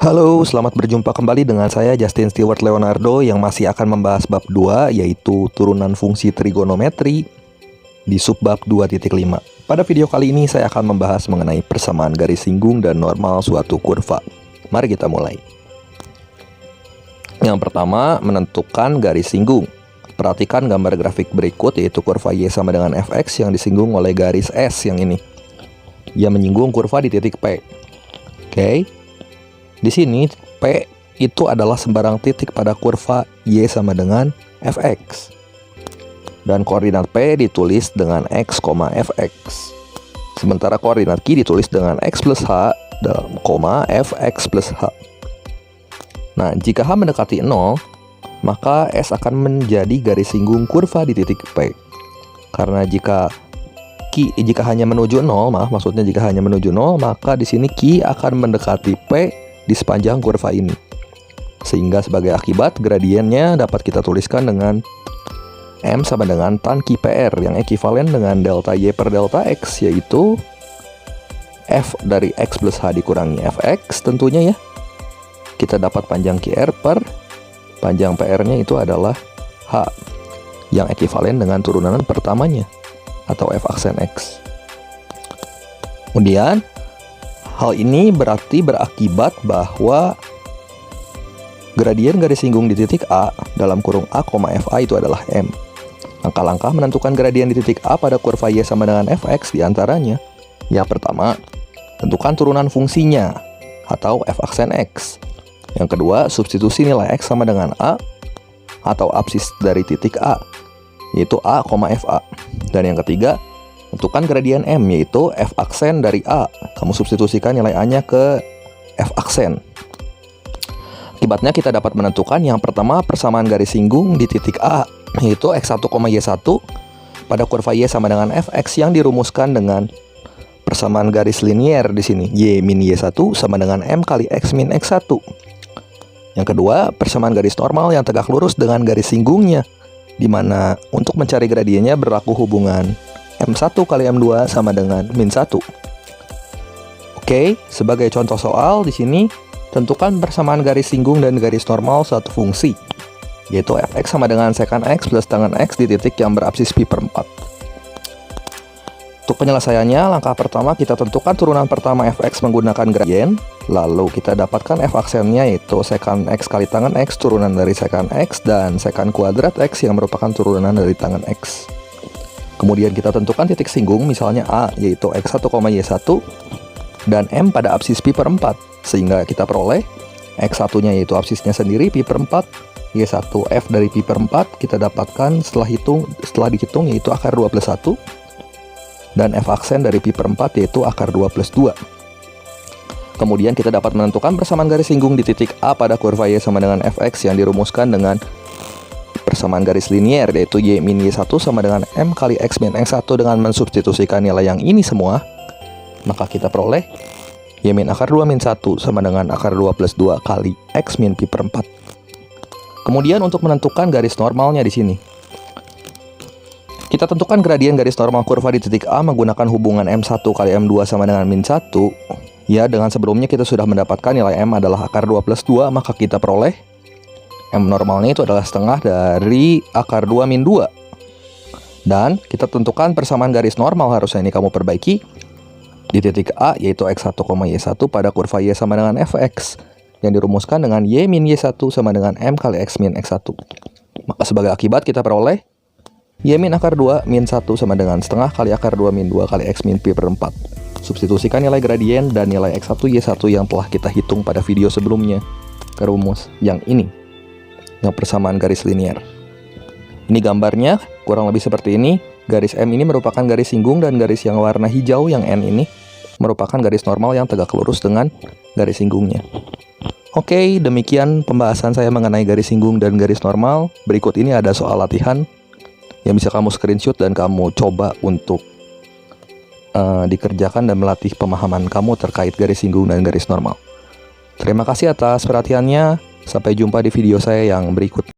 Halo, selamat berjumpa kembali dengan saya Justin Stewart Leonardo yang masih akan membahas bab 2 yaitu turunan fungsi trigonometri di subbab 2.5. Pada video kali ini saya akan membahas mengenai persamaan garis singgung dan normal suatu kurva. Mari kita mulai. Yang pertama, menentukan garis singgung. Perhatikan gambar grafik berikut yaitu kurva Y sama dengan fx yang disinggung oleh garis S yang ini. Ia menyinggung kurva di titik P. Oke. Di sini P itu adalah sembarang titik pada kurva Y sama dengan fx. Dan koordinat P ditulis dengan x, fx. Sementara koordinat Q ditulis dengan x plus h, fx plus h. Nah, jika h mendekati 0, maka S akan menjadi garis singgung kurva di titik P. Karena jika hanya menuju 0, maksudnya jika hanya menuju 0, maka di sini Q akan mendekati P di sepanjang kurva ini. Sehingga sebagai akibat gradiennya dapat kita tuliskan dengan M sama dengan tan QPR yang ekivalen dengan delta Y per delta X, yaitu F dari X plus H dikurangi Fx tentunya ya. Kita dapat panjang QR per panjang PR-nya itu adalah H yang ekivalen dengan turunan pertamanya atau F aksen X. Kemudian hal ini berarti berakibat bahwa gradien garis singgung di titik A dalam kurung A, FA itu adalah M. Langkah-langkah menentukan gradien di titik A pada kurva Y sama dengan fx diantaranya. Yang pertama, tentukan turunan fungsinya atau F aksen X. Yang kedua, substitusi nilai X sama dengan A atau absis dari titik A, yaitu A, FA. Dan yang ketiga, tentukan gradien M, yaitu F aksen dari A. Kamu substitusikan nilai A-nya ke F aksen. Akibatnya kita dapat menentukan yang pertama persamaan garis singgung di titik A, yaitu X1, Y1 pada kurva Y sama dengan Fx yang dirumuskan dengan persamaan garis linier di sini. Y min Y1 sama dengan M kali X min X1. Yang kedua, persamaan garis normal yang tegak lurus dengan garis singgungnya, di mana untuk mencari gradiennya berlaku hubungan M1 kali M2 sama dengan min 1. Oke, sebagai contoh soal di sini, tentukan persamaan garis singgung dan garis normal suatu fungsi, yaitu fx sama dengan secant x plus tangen x di titik yang berabsis pi per 4. Untuk penyelesaiannya, langkah pertama kita tentukan turunan pertama fx menggunakan gradien, lalu kita dapatkan f aksennya yaitu secant x kali tangen x turunan dari secant x dan secant kuadrat x yang merupakan turunan dari tangen x. Kemudian kita tentukan titik singgung, misalnya A, yaitu X1, Y1, dan M pada absis pi per 4. Sehingga kita peroleh X1-nya yaitu absisnya sendiri pi per 4, Y1 F dari pi per 4, kita dapatkan setelah dihitung yaitu akar 2 plus 1, dan F aksen dari pi per 4 yaitu akar 2 plus 2. Kemudian kita dapat menentukan persamaan garis singgung di titik A pada kurva Y sama dengan Fx yang dirumuskan dengan persamaan garis linier, yaitu Y min Y1 sama dengan M kali X min X1 dengan mensubstitusikan nilai yang ini semua. Maka kita peroleh Y min akar 2 min 1 sama dengan akar 2 plus 2 kali X min pi per 4. Kemudian untuk menentukan garis normalnya di sini, kita tentukan gradien garis normal kurva di titik A menggunakan hubungan M1 kali M2 sama dengan min 1. Ya, dengan sebelumnya kita sudah mendapatkan nilai M adalah akar 2 plus 2, maka kita peroleh M normalnya itu adalah setengah dari akar 2 min 2. Dan kita tentukan persamaan garis normal, harusnya ini kamu perbaiki, di titik A yaitu X1, Y1 pada kurva Y sama dengan Fx yang dirumuskan dengan Y min Y1 sama dengan M kali X min X1. Maka sebagai akibat kita peroleh Y min akar 2 min 1 sama dengan setengah kali akar 2 min 2 kali X min pi per 4. Substitusikan nilai gradien dan nilai X1, Y1 yang telah kita hitung pada video sebelumnya ke rumus yang ini, yang persamaan garis linier. Ini gambarnya kurang lebih seperti ini. Garis M ini merupakan garis singgung dan garis yang warna hijau yang N ini merupakan garis normal yang tegak lurus dengan garis singgungnya. Oke, demikian pembahasan saya mengenai garis singgung dan garis normal. Berikut ini ada soal latihan yang bisa kamu screenshot dan kamu coba untuk dikerjakan dan melatih pemahaman kamu terkait garis singgung dan garis normal. Terima kasih atas perhatiannya. Sampai jumpa di video saya yang berikut.